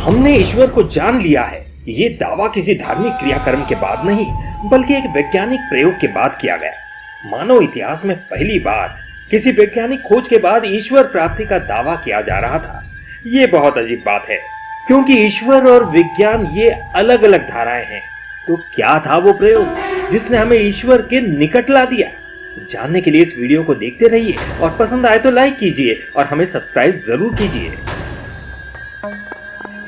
हमने ईश्वर को जान लिया है, ये दावा किसी धार्मिक क्रियाक्रम के बाद नहीं, बल्कि एक वैज्ञानिक प्रयोग के बाद किया गया। मानव इतिहास में पहली बार किसी वैज्ञानिक खोज के बाद ईश्वर प्राप्ति का दावा किया जा रहा था। ये बहुत अजीब बात है, क्योंकि ईश्वर और विज्ञान ये अलग अलग धाराएं हैं। तो क्या था वो प्रयोग जिसने हमें ईश्वर के निकट ला दिया? जानने के लिए इस वीडियो को देखते रहिए और पसंद आए तो लाइक कीजिए और हमें सब्सक्राइब जरूर कीजिए।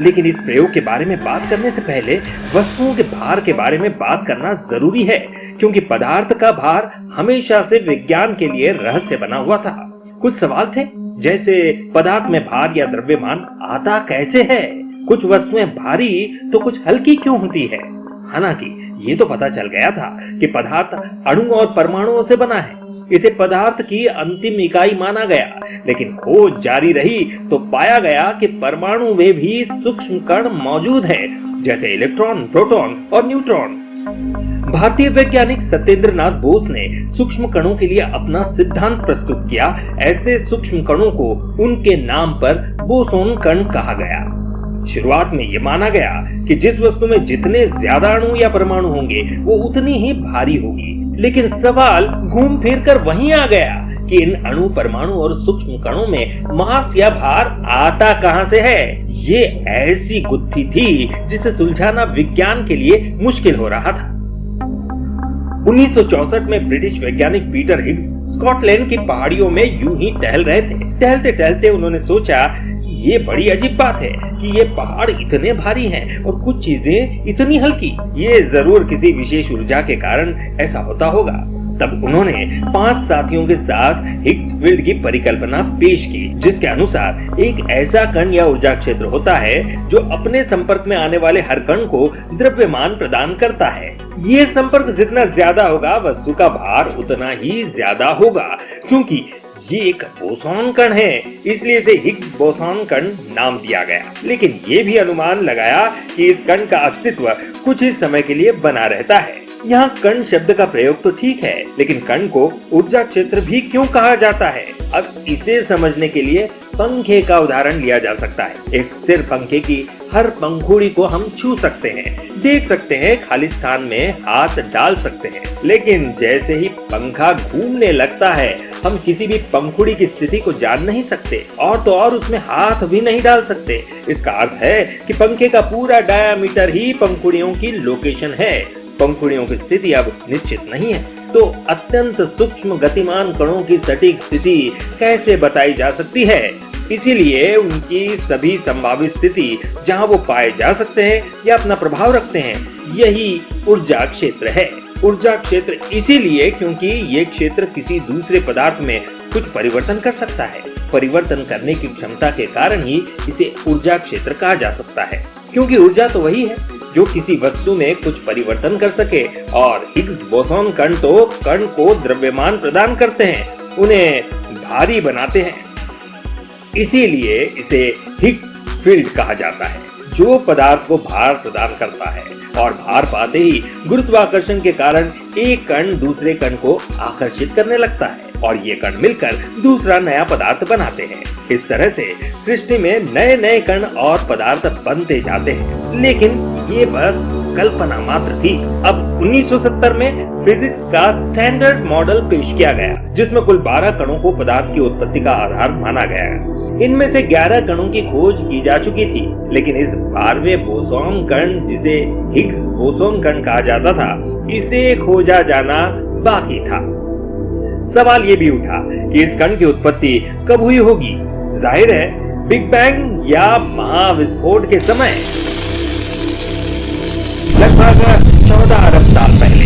लेकिन इस प्रयोग के बारे में बात करने से पहले वस्तुओं के भार के बारे में बात करना जरूरी है, क्योंकि पदार्थ का भार हमेशा से विज्ञान के लिए रहस्य बना हुआ था। कुछ सवाल थे, जैसे पदार्थ में भार या द्रव्यमान आता कैसे है? कुछ वस्तुएं भारी तो कुछ हल्की क्यों होती है? हालांकि ये तो पता चल गया था कि पदार्थ अणु और परमाणुओं से बना है। इसे पदार्थ की अंतिम इकाई माना गया, लेकिन खोज जारी रही तो पाया गया कि परमाणु में भी सूक्ष्म कण मौजूद है, जैसे इलेक्ट्रॉन, प्रोटॉन और न्यूट्रॉन। भारतीय वैज्ञानिक सत्येंद्र नाथ बोस ने सूक्ष्म कणों के लिए अपना सिद्धांत प्रस्तुत किया। ऐसे सूक्ष्म कणों को उनके नाम पर बोसोन कण कहा गया। शुरुआत में यह माना गया कि जिस वस्तु में जितने ज्यादा अणु या परमाणु होंगे वो उतनी ही भारी होगी, लेकिन सवाल घूम फिर कर वहीं आ गया कि इन अणु, परमाणु और सूक्ष्म कणों में मास या भार आता कहां से है। ये ऐसी गुत्थी थी जिसे सुलझाना विज्ञान के लिए मुश्किल हो रहा था। 1964 में ब्रिटिश वैज्ञानिक पीटर हिग्स स्कॉटलैंड की पहाड़ियों में यूं ही टहल रहे थे। टहलते टहलते उन्होंने सोचा कि ये बड़ी अजीब बात है कि ये पहाड़ इतने भारी हैं और कुछ चीजें इतनी हल्की। ये जरूर किसी विशेष ऊर्जा के कारण ऐसा होता होगा। तब उन्होंने 5 साथियों के साथ हिग्स फील्ड की परिकल्पना पेश की, जिसके अनुसार एक ऐसा कण या ऊर्जा क्षेत्र होता है जो अपने संपर्क में आने वाले हर कण को द्रव्यमान प्रदान करता है। ये संपर्क जितना ज्यादा होगा, वस्तु का भार उतना ही ज्यादा होगा। क्योंकि ये एक बोसॉन कण है, इसलिए इसे हिग्स बोसॉन कण नाम दिया गया। लेकिन ये भी अनुमान लगाया कि इस कण का अस्तित्व कुछ ही समय के लिए बना रहता है। यहाँ कण शब्द का प्रयोग तो ठीक है, लेकिन कण को ऊर्जा क्षेत्र भी क्यों कहा जाता है? अब इसे समझने के लिए पंखे का उदाहरण लिया जा सकता है। एक स्थिर पंखे की हर पंखुड़ी को हम छू सकते हैं, देख सकते हैं, खाली स्थान में हाथ डाल सकते हैं। लेकिन जैसे ही पंखा घूमने लगता है, हम किसी भी पंखुड़ी की स्थिति को जान नहीं सकते और तो और उसमें हाथ भी नहीं डाल सकते। इसका अर्थ है कि पंखे का पूरा डायामीटर ही पंखुड़ियों की लोकेशन है। पंखुड़ियों की स्थिति अब निश्चित नहीं है, तो अत्यंत सूक्ष्म गतिमान कणों की सटीक स्थिति कैसे बताई जा सकती है? इसीलिए उनकी सभी संभावित स्थिति जहां वो पाए जा सकते हैं या अपना प्रभाव रखते हैं, यही ऊर्जा क्षेत्र है। ऊर्जा क्षेत्र इसीलिए क्योंकि ये क्षेत्र किसी दूसरे पदार्थ में कुछ परिवर्तन कर सकता है। परिवर्तन करने की क्षमता के कारण ही इसे ऊर्जा क्षेत्र कहा जा सकता है, क्योंकि ऊर्जा तो वही है जो किसी वस्तु में कुछ परिवर्तन कर सके, और हिग्स बोसॉन कण तो कण को द्रव्यमान प्रदान करते हैं, उन्हें भारी बनाते हैं। इसीलिए इसे हिग्स फील्ड कहा जाता है, जो पदार्थ को भार प्रदान करता है, और भार पाते ही गुरुत्वाकर्षण के कारण एक कण दूसरे कण को आकर्षित करने लगता है और ये कण मिलकर दूसरा नया पदार्थ बनाते हैं। इस तरह से सृष्टि में नए नए कण और पदार्थ बनते जाते हैं, लेकिन ये बस कल्पना मात्र थी। अब 1970 में फिजिक्स का स्टैंडर्ड मॉडल पेश किया गया, जिसमें कुल 12 कणों को पदार्थ की उत्पत्ति का आधार माना गया। इनमें से 11 कणों की खोज की जा चुकी थी, लेकिन इस 12वें बोसॉन कण, जिसे हिग्स बोसॉन कण कहा जाता था, इसे खोजा जाना बाकी था। सवाल ये भी उठा कि इस कण की उत्पत्ति कब हुई होगी? जाहिर है बिग बैंग या महाविस्फोट के समय, लगभग 14 अरब साल पहले।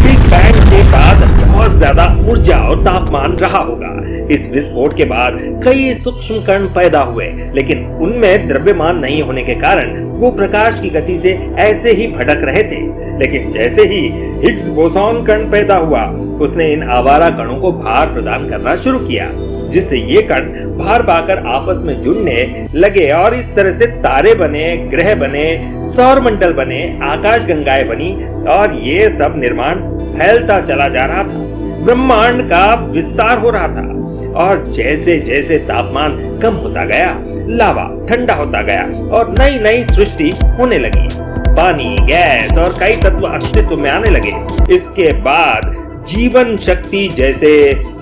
बिग बैंग के बाद बहुत ज्यादा ऊर्जा और तापमान रहा होगा। इस विस्फोट के बाद कई सूक्ष्म कण पैदा हुए, लेकिन उनमें द्रव्यमान नहीं होने के कारण वो प्रकाश की गति से ऐसे ही भटक रहे थे। लेकिन जैसे ही हिग्स बोसॉन कण पैदा हुआ, उसने इन आवारा कणों को भार प्रदान करना शुरू किया, जिससे ये कण भार पाकर आपस में जुड़ने लगे और इस तरह से तारे बने, ग्रह बने, सौरमंडल बने, आकाशगंगाएं बनी और ये सब निर्माण फैलता चला जा रहा था। ब्रह्मांड का विस्तार हो रहा था। और जैसे जैसे तापमान कम होता गया, लावा ठंडा होता गया और नई नई सृष्टि होने लगी। पानी, गैस और कई तत्व अस्तित्व में आने लगे। इसके बाद जीवन शक्ति जैसे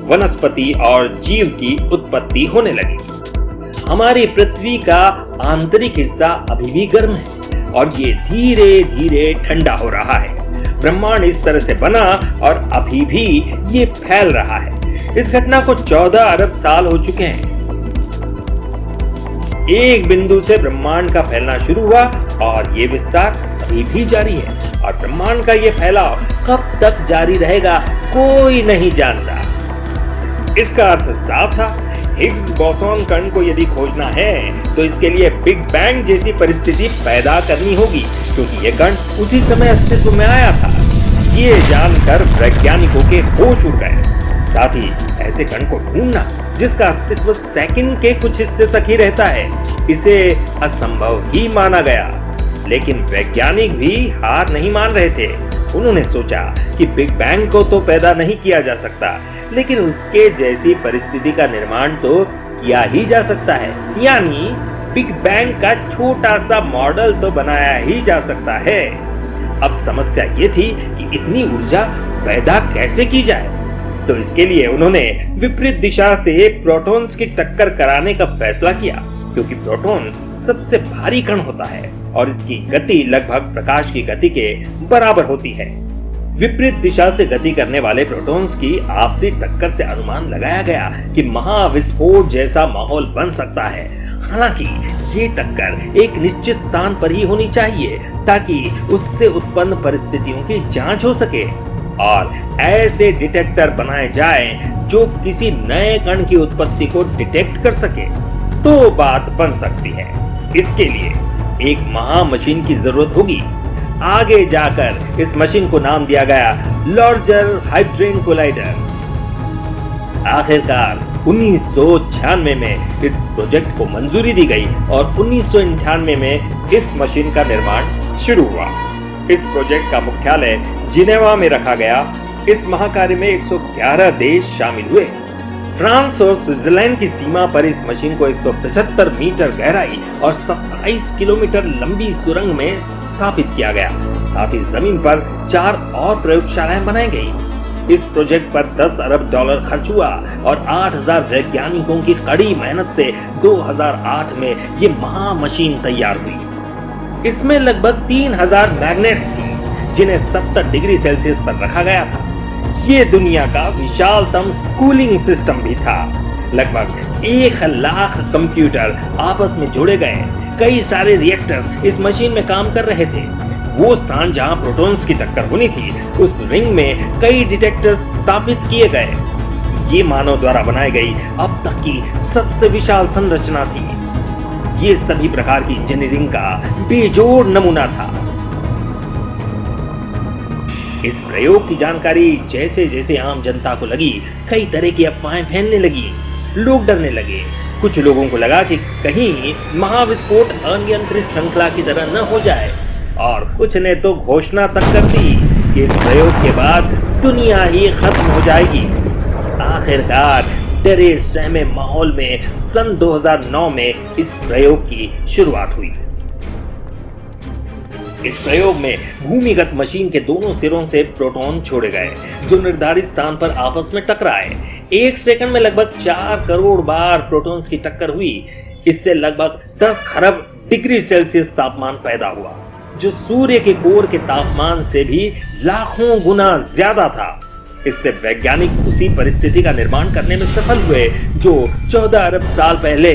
वनस्पति और जीव की उत्पत्ति होने लगी। हमारी पृथ्वी का आंतरिक हिस्सा अभी भी गर्म है और ये धीरे धीरे ठंडा हो रहा है। ब्रह्मांड इस तरह से बना और अभी भी ये फैल रहा है। इस घटना को 14 अरब साल हो चुके हैं। एक बिंदु से ब्रह्मांड का फैलना शुरू हुआ और ये विस्तार अभी भी जारी है और ब्रह्मांड का ये फैलाव कब तक जारी रहेगा कोई नहीं जानता। इसका अर्थ साफ था, हिग्स बोसॉन कण को यदि खोजना है तो इसके लिए बिग बैंग जैसी परिस्थिति पैदा करनी होगी, क्योंकि यह कण उसी समय अस्तित्व में आया था। ये जानकर वैज्ञानिकों के होश उड़ गए। साथ ही ऐसे कण को ढूंढना जिसका अस्तित्व सेकंड के कुछ हिस्से तक ही रहता है, इसे असंभव ही माना गया। लेकिन वैज्ञानिक भी हार नहीं मान रहे थे। उन्होंने सोचा कि बिग बैंग को तो पैदा नहीं किया जा सकता, लेकिन उसके जैसी परिस्थिति का निर्माण तो किया ही जा सकता है, यानी बिग बैंग का छोटा सा मॉडल तो बनाया ही जा सकता है। अब समस्या ये थी कि इतनी ऊर्जा पैदा कैसे की जाए। तो इसके लिए उन्होंने विपरीत दिशा से प्रोटॉन्स की टक्कर कराने का फैसला किया, क्योंकि प्रोटॉन सबसे भारी कण होता है और इसकी गति लगभग प्रकाश की गति के बराबर होती है। विपरीत दिशा से गति करने वाले प्रोटॉन्स की आपसी टक्कर से अनुमान लगाया गया कि महाविस्फोट जैसा माहौल बन सकता है। हालांकि ये टक्कर एक निश्चित स्थान पर ही होनी चाहिए ताकि उससे उत्पन्न परिस्थितियों की जांच हो सके और ऐसे डिटेक्टर बनाए जाएं जो किसी नए कण की उत्पत्ति को डिटेक्ट कर सके, तो बात बन सकती है। इसके लिए एक महामशीन की जरूरत होगी। आगे जाकर इस मशीन को नाम दिया गया लार्जर हाइड्रोजन कोलाइडर। आखिरकार 1996 में इस प्रोजेक्ट को मंजूरी दी गई और 1998 में इस मशीन का निर्माण शुरू हुआ। इस प्रोजेक्ट का मुख्यालय जिनेवा में रखा गया। इस महाकार्य में 111 देश शामिल हुए। फ्रांस और स्विट्जरलैंड की सीमा पर इस मशीन को 175 मीटर गहराई और 27 किलोमीटर लंबी सुरंग में स्थापित किया गया। साथ ही जमीन पर 4 और प्रयोगशालाएं बनाई गई। इस प्रोजेक्ट पर 10 अरब डॉलर खर्च हुआ और 8000 वैज्ञानिकों की कड़ी मेहनत से 2008 में ये महामशीन तैयार हुई। इसमें लगभग 3000 मैग्नेट्स थी जिन्हें 70 डिग्री सेल्सियस पर रखा गया था। ये दुनिया का विशालतम कूलिंग सिस्टम भी था। लगभग 1 लाख कंप्यूटर आपस में जोड़े गए। कई सारे रिएक्टर्स इस मशीन में काम कर रहे थे। वो स्थान जहां प्रोटॉन्स की टक्कर होनी थी, उस रिंग में कई डिटेक्टर्स स्थापित किए गए। ये मानव द्वारा बनाई गई अब तक की सबसे विशाल संरचना थी। ये सभी प्रकार की इंजीनियरिंग का बेजोड़ नमूना था। इस प्रयोग की जानकारी जैसे जैसे आम जनता को लगी, कई तरह की अफवाहें फैलने लगी। लोग डरने लगे। कुछ लोगों को लगा कि कहीं महाविस्फोट अनियंत्रित श्रृंखला की तरह न हो जाए, और कुछ ने तो घोषणा तक कर दी कि इस प्रयोग के बाद दुनिया ही खत्म हो जाएगी। आखिरकार डरे सहमे माहौल में सन 2009 में इस प्रयोग की शुरुआत हुई। इस प्रयोग में भूमिगत मशीन के दोनों सिरों से प्रोटॉन छोड़े गए जो निर्धारित स्थान पर आपस में टकराए। 1 सेकंड में लगभग 4 करोड़ बार प्रोटॉन्स की टक्कर हुई। इससे लगभग 10 खरब डिग्री सेल्सियस तापमान पैदा हुआ, जो सूर्य के कोर के तापमान से भी लाखों गुना ज्यादा था। इससे वैज्ञानिक उसी परिस्थिति का निर्माण करने में सफल हुए जो 14 अरब साल पहले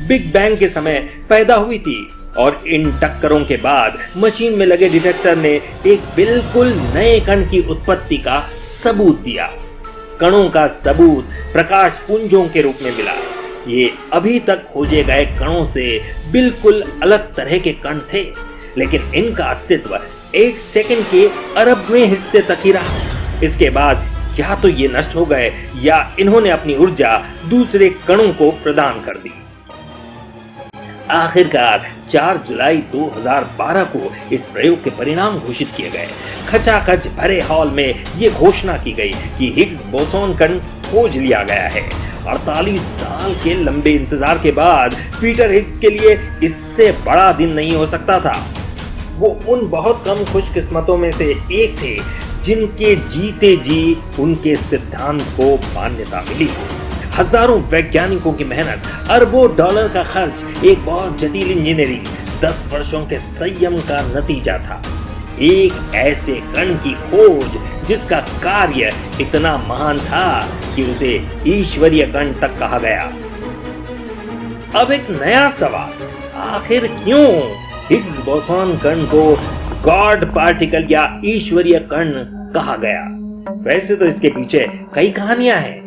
बिग बैंग के समय पैदा हुई थी। और इन टक्करों के बाद मशीन में लगे डिटेक्टर ने एक बिल्कुल नए कण की उत्पत्ति का सबूत दिया। कणों का सबूत प्रकाश पुंजों के रूप में मिला। ये अभी तक खोजे गए कणों से बिल्कुल अलग तरह के कण थे, लेकिन इनका अस्तित्व 1 सेकंड के अरबवें हिस्से तक ही रहा। इसके बाद या तो ये नष्ट हो गए या इन्होंने अपनी ऊर्जा दूसरे कणों को प्रदान कर दी। आखिरकार 4 जुलाई 2012 को इस प्रयोग के परिणाम घोषित किए गए। खचाखच भरे हॉल में यह घोषणा की गई कि हिग्स बोसॉन कण खोज लिया गया है 48 साल के लंबे इंतजार के बाद पीटर हिग्स के लिए इससे बड़ा दिन नहीं हो सकता था। वो उन बहुत कम खुशकिस्मतों में से एक थे जिनके जीते जी उनके सिद्धांत को मान्यता मिली। हजारों वैज्ञानिकों की मेहनत, अरबों डॉलर का खर्च, एक बहुत जटिल इंजीनियरिंग, 10 वर्षों के संयम का नतीजा था। एक ऐसे कण की खोज जिसका कार्य इतना महान था कि उसे ईश्वरीय कण तक कहा गया। अब एक नया सवाल, आखिर क्यों हिग्स बोसॉन कण को गॉड पार्टिकल या ईश्वरीय कण कहा गया? वैसे तो इसके पीछे कई कहानियां हैं।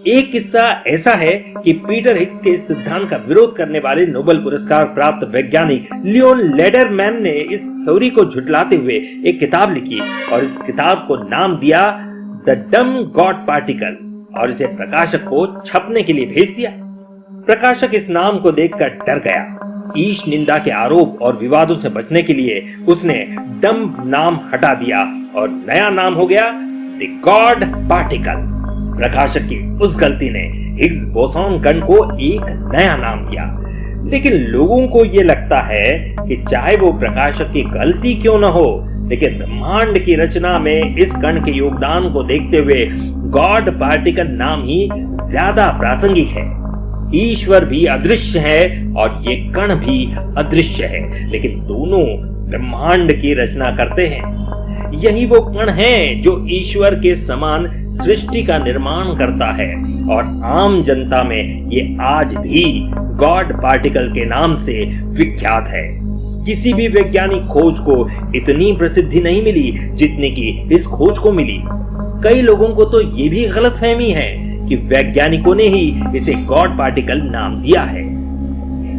एक किस्सा ऐसा है कि पीटर हिग्स के इस सिद्धांत का विरोध करने वाले नोबेल पुरस्कार प्राप्त वैज्ञानिक लियोन लेडरमैन ने इस थ्योरी को झुठलाते हुए एक किताब लिखी और इस किताब को नाम दिया द डम गॉड पार्टिकल और इसे प्रकाशक को छपने के लिए भेज दिया। प्रकाशक इस नाम को देखकर डर गया। ईश निंदा के आरोप और विवादों से बचने के लिए उसने डम नाम हटा दिया और नया नाम हो गया द गॉड पार्टिकल। प्रकाशक की उस गलती ने हिग्स बोसॉन कण को एक नया नाम दिया, लेकिन लोगों को यह लगता है कि चाहे वो प्रकाशक की गलती क्यों न हो, लेकिन ब्रह्मांड की रचना में इस कण के योगदान को देखते हुए गॉड पार्टिकल नाम ही ज्यादा प्रासंगिक है। ईश्वर भी अदृश्य है और ये कण भी अदृश्य है, लेकिन दोनों ब्रह्मांड की रचना करते हैं। यही वो कण है जो ईश्वर के समान सृष्टि का निर्माण करता है और आम जनता में ये आज भी गॉड पार्टिकल के नाम से विख्यात है। किसी भी वैज्ञानिक खोज को इतनी प्रसिद्धि नहीं मिली जितनी कि इस खोज को मिली। कई लोगों को तो ये भी गलतफहमी है कि वैज्ञानिकों ने ही इसे गॉड पार्टिकल नाम दिया है।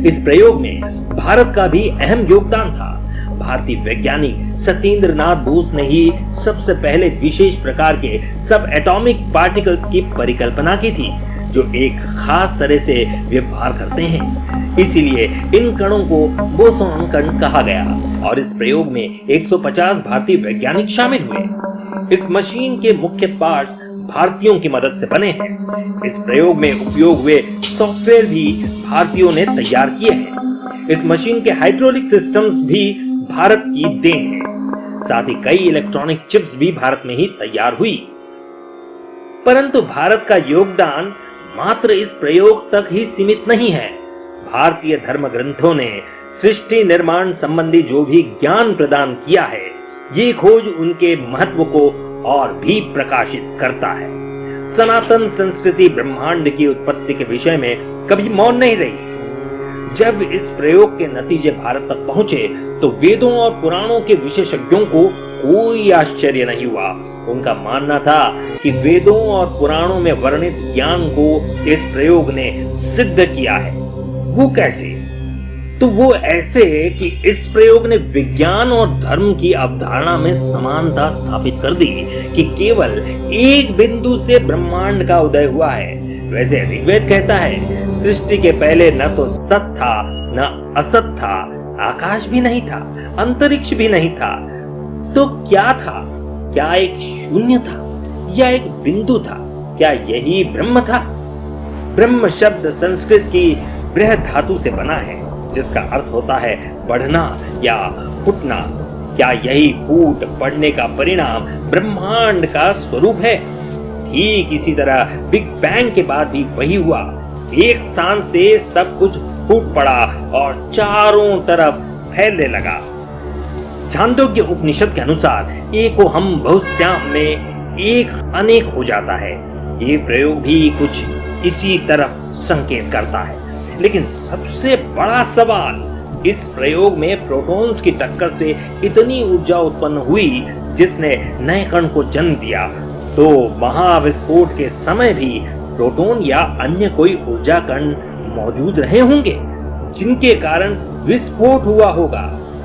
इस प्रयोग में भारत का भी अहम योगदान था। भारतीय वैज्ञानिक सत्येंद्र नाथ बोस ने ही सबसे पहले विशेष प्रकार के सब एटॉमिक पार्टिकल्स की परिकल्पना की थी जो एक खास तरह से व्यवहार करते हैं। इसीलिए इन कणों को बोसॉन कण कहा गया और इस प्रयोग में 150 भारतीय वैज्ञानिक शामिल हुए। इस मशीन के मुख्य पार्ट्स भारतीयों की मदद से बने हैं। इस प्रयोग में उपयोग हुए सॉफ्टवेयर भी भारतीयों ने तैयार किए हैं। इस मशीन के हाइड्रोलिक सिस्टम्स भी भारत की देन है। साथ ही कई इलेक्ट्रॉनिक चिप्स भी भारत में ही तैयार हुई। परंतु भारत का योगदान मात्र इस प्रयोग तक ही सीमित नहीं है। भारतीय धर्म ग्रंथों ने सृष्टि निर्माण संबंधी जो भी ज्ञान प्रदान किया है, ये खोज उनके महत्व को और भी प्रकाशित करता है। सनातन संस्कृति ब्रह्मांड की उत्पत्ति के विषय में कभी मौन नहीं रही। जब इस प्रयोग के नतीजे भारत तक पहुंचे तो वेदों और पुराणों के विशेषज्ञों को कोई आश्चर्य नहीं हुआ। उनका मानना था कि वेदों और पुराणों में वर्णित ज्ञान को इस प्रयोग ने सिद्ध किया है। वो कैसे? तो वो ऐसे कि इस प्रयोग ने विज्ञान और धर्म की अवधारणा में समानता स्थापित कर दी कि केवल एक बिंदु से ब्रह्मांड का उदय हुआ है। वैसे ऋग्वेद कहता है, सृष्टि के पहले न तो सत था न असत था, आकाश भी नहीं था, अंतरिक्ष भी नहीं था। तो क्या था? क्या एक शून्य था या एक बिंदु था? क्या यही ब्रह्म था? ब्रह्म शब्द संस्कृत की बृहद धातु से बना है जिसका अर्थ होता है बढ़ना या फूटना। क्या यही फूट पड़ने का परिणाम ब्रह्मांड का स्वरूप है? ठीक इसी तरह बिग बैंग के बाद भी वही हुआ। एक स्थान से सब कुछ फूट पड़ा और चारों तरफ फैलने लगा। छांदोग्य उपनिषद के अनुसार एको हम बहुश्याम में एक अनेक हो जाता है। ये प्रयोग भी कुछ इसी तरफ संकेत करता है। लेकिन सबसे बड़ा सवाल, इस प्रयोग में प्रोटॉन्स की टक्कर से इतनी ऊर्जा उत्पन्न हुई जिसने नए कण को जन्म दिया। तो महाविस्फोट के समय भी प्रोटॉन या अन्य कोई ऊर्जा कण मौजूद रहे होंगे जिनके कारण विस्फोट हुआ होगा।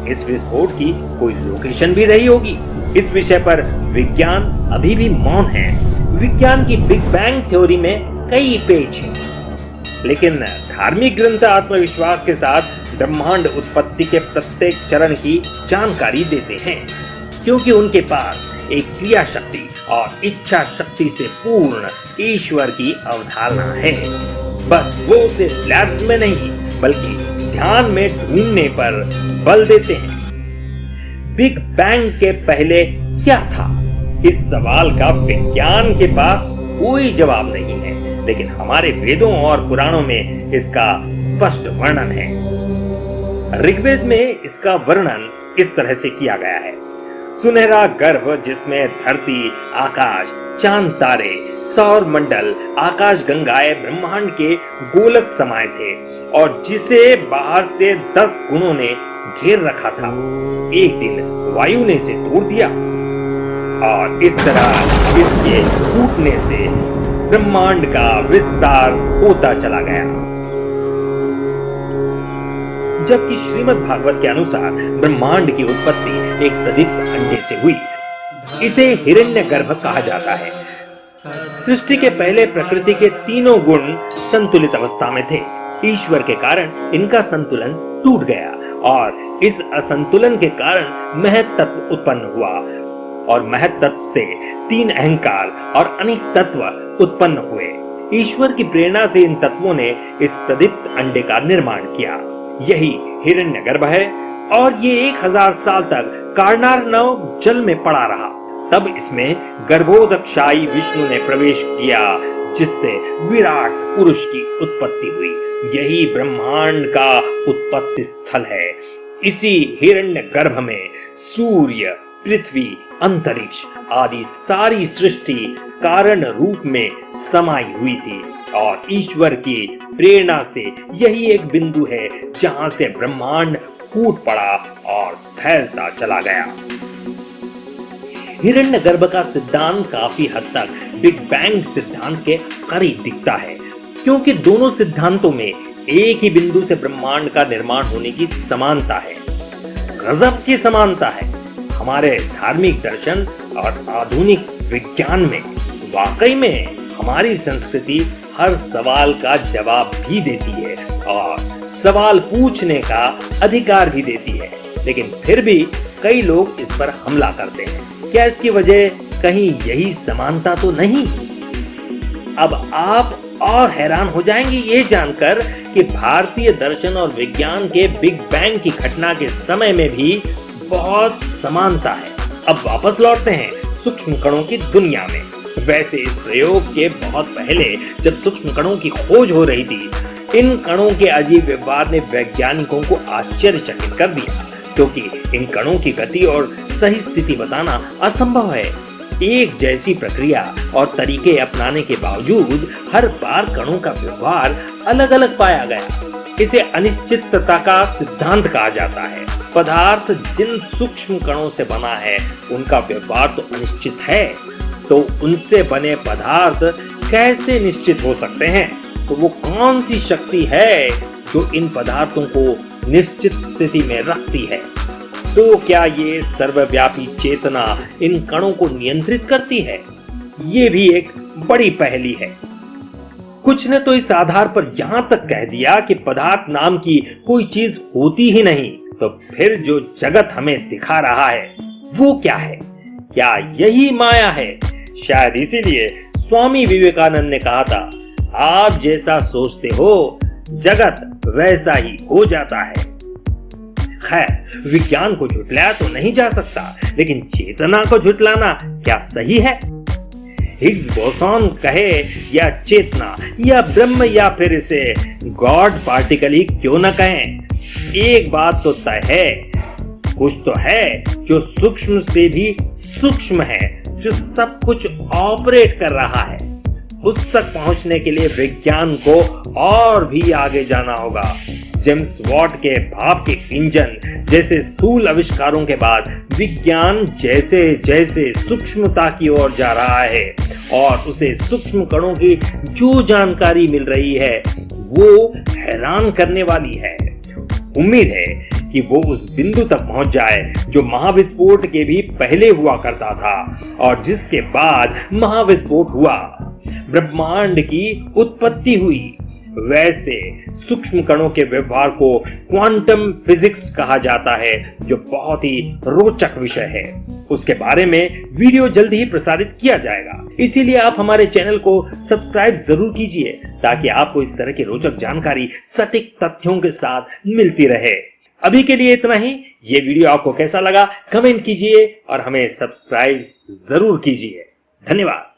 इस विस्फोट की कोई लोकेशन भी रही होगी। इस विषय पर विज्ञान अभी भी मौन है। विज्ञान की बिग बैंग थ्योरी में कई पेच हैं, लेकिन धार्मिक ग्रंथ आत्मविश्वास के साथ ब्रह्मांड उत्पत्ति के प्रत्येक चरण की जानकारी देते हैं, क्योंकि उनके पास एक क्रिया शक्ति और इच्छा शक्ति से पूर्ण ईश्वर की अवधारणा है। बस वो सिर्फ लैब में नहीं बल्कि ध्यान में ढूंढने पर बल देते हैं। बिग बैंग के पहले क्या था? इस सवाल का विज्ञान के पास कोई जवाब नहीं है, लेकिन हमारे वेदों और पुराणों में इसका स्पष्ट वर्णन है। ऋग्वेद में इसका वर्णन इस तरह से किया गया है। सुनहरा गर्भ जिसमें धरती, आकाश, चांद, तारे, सौर मंडल, आकाश गंगाएं ब्रह्मांड के गोलक समाये थे और जिसे बाहर से 10 गुणों ने घेर रखा था। एक दिन वायु ने इसे तोड़ दिया और इस तरह इसके टूटने से ब्रह्मांड का विस्तार होता चला गया। जबकि श्रीमद् भागवत के अनुसार ब्रह्मांड की उत्पत्ति एक प्रदीप्त अंडे से हुई। इसे हिरण्यगर्भ कहा जाता है। सृष्टि के पहले प्रकृति के तीनों गुण संतुलित अवस्था में थे। ईश्वर के कारण इनका संतुलन टूट गया और इस असंतुलन के कारण महत तत्व उत्पन्न हुआ और महत तत्व से 3 अहंकार और अनेक तत्व उत्पन्न हुए। ईश्वर की प्रेरणा से इन तत्वों ने इस प्रदीप्त अंडे का निर्माण किया। यही हिरण्यगर्भ है और ये 1000 साल तक कारणार्णव जल में पड़ा रहा। तब इसमें गर्भोदकशायी विष्णु ने प्रवेश किया जिससे विराट पुरुष की उत्पत्ति हुई। यही ब्रह्मांड का उत्पत्ति स्थल है। इसी हिरण्यगर्भ में सूर्य, पृथ्वी, अंतरिक्ष आदि सारी सृष्टि कारण रूप में समाई हुई थी और ईश्वर की प्रेरणा से यही एक बिंदु है जहां से ब्रह्मांड फूट पड़ा और फैलता चला गया। हिरण्यगर्भ का सिद्धांत काफी हद तक बिग बैंग सिद्धांत के करीब दिखता है, क्योंकि दोनों सिद्धांतों में एक ही बिंदु से ब्रह्मांड का निर्माण होने की समानता है। गजब की समानता है। हमारे धार्मिक दर्शन और आधुनिक विज्ञान में वाकई में हमारी संस्कृति हर सवाल का जवाब भी देती है और सवाल पूछने का अधिकार भी देती है, लेकिन फिर भी कई लोग इस पर हमला करते हैं। क्या इसकी वजह कहीं यही समानता तो नहीं? अब आप और हैरान हो जाएंगे ये जानकर कि भारतीय दर्शन और विज्ञान के बिग बैंग की घटना के समय में भी बहुत समानता है। अब वापस लौटते हैं सूक्ष्म कणों की दुनिया में। वैसे इस प्रयोग के बहुत पहले जब सूक्ष्म कणों की खोज हो रही थी, इन कणों के अजीब व्यवहार ने वैज्ञानिकों को आश्चर्यचकित कर दिया, क्योंकि इन कणों की गति और सही स्थिति बताना असंभव है। एक जैसी प्रक्रिया और तरीके अपनाने के बावजूद हर बार कणों का व्यवहार अलग अलग पाया गया। इसे अनिश्चितता का सिद्धांत कहा जाता है। पदार्थ जिन सूक्ष्म कणों से बना है उनका व्यवहार तो अनिश्चित है, तो उनसे बने पदार्थ कैसे निश्चित हो सकते हैं? तो वो कौन सी शक्ति है जो इन पदार्थों को निश्चित स्थिति में रखती है? तो क्या ये सर्वव्यापी चेतना इन कणों को नियंत्रित करती है? ये भी एक बड़ी पहेली है। कुछ ने तो इस आधार पर यहां तक कह दिया कि पदार्थ नाम की कोई चीज होती ही नहीं। तो फिर जो जगत हमें दिखा रहा है वो क्या है? क्या यही माया है? शायद इसीलिए स्वामी विवेकानंद ने कहा था, आप जैसा सोचते हो जगत वैसा ही हो जाता है। खैर, विज्ञान को झुटलाया तो नहीं जा सकता, लेकिन चेतना को झुटलाना क्या सही है? हिग्स बोसॉन कहे या चेतना या ब्रह्म या फिर इसे गॉड पार्टिकल ही क्यों न कहें, एक बात तो तय है, कुछ तो है जो सूक्ष्म से भी सूक्ष्म है, जो सब कुछ ऑपरेट कर रहा है। उस तक पहुंचने के लिए विज्ञान को और भी आगे जाना होगा। जेम्स वॉट के भाप के इंजन जैसे स्थूल आविष्कारों के बाद विज्ञान जैसे जैसे सूक्ष्मता की ओर जा रहा है और उसे सूक्ष्म कणों की जो जानकारी मिल रही है वो हैरान करने वाली है। उम्मीद है कि वो उस बिंदु तक पहुंच जाए जो महाविस्फोट के भी पहले हुआ करता था और जिसके बाद महाविस्फोट हुआ, ब्रह्मांड की उत्पत्ति हुई। वैसे सूक्ष्म कणों के व्यवहार को क्वांटम फिजिक्स कहा जाता है, जो बहुत ही रोचक विषय है। उसके बारे में वीडियो जल्दी ही प्रसारित किया जाएगा, इसीलिए आप हमारे चैनल को सब्सक्राइब जरूर कीजिए ताकि आपको इस तरह की रोचक जानकारी सटीक तथ्यों के साथ मिलती रहे। अभी के लिए इतना ही। ये वीडियो आपको कैसा लगा कमेंट कीजिए और हमें सब्सक्राइब जरूर कीजिए। धन्यवाद।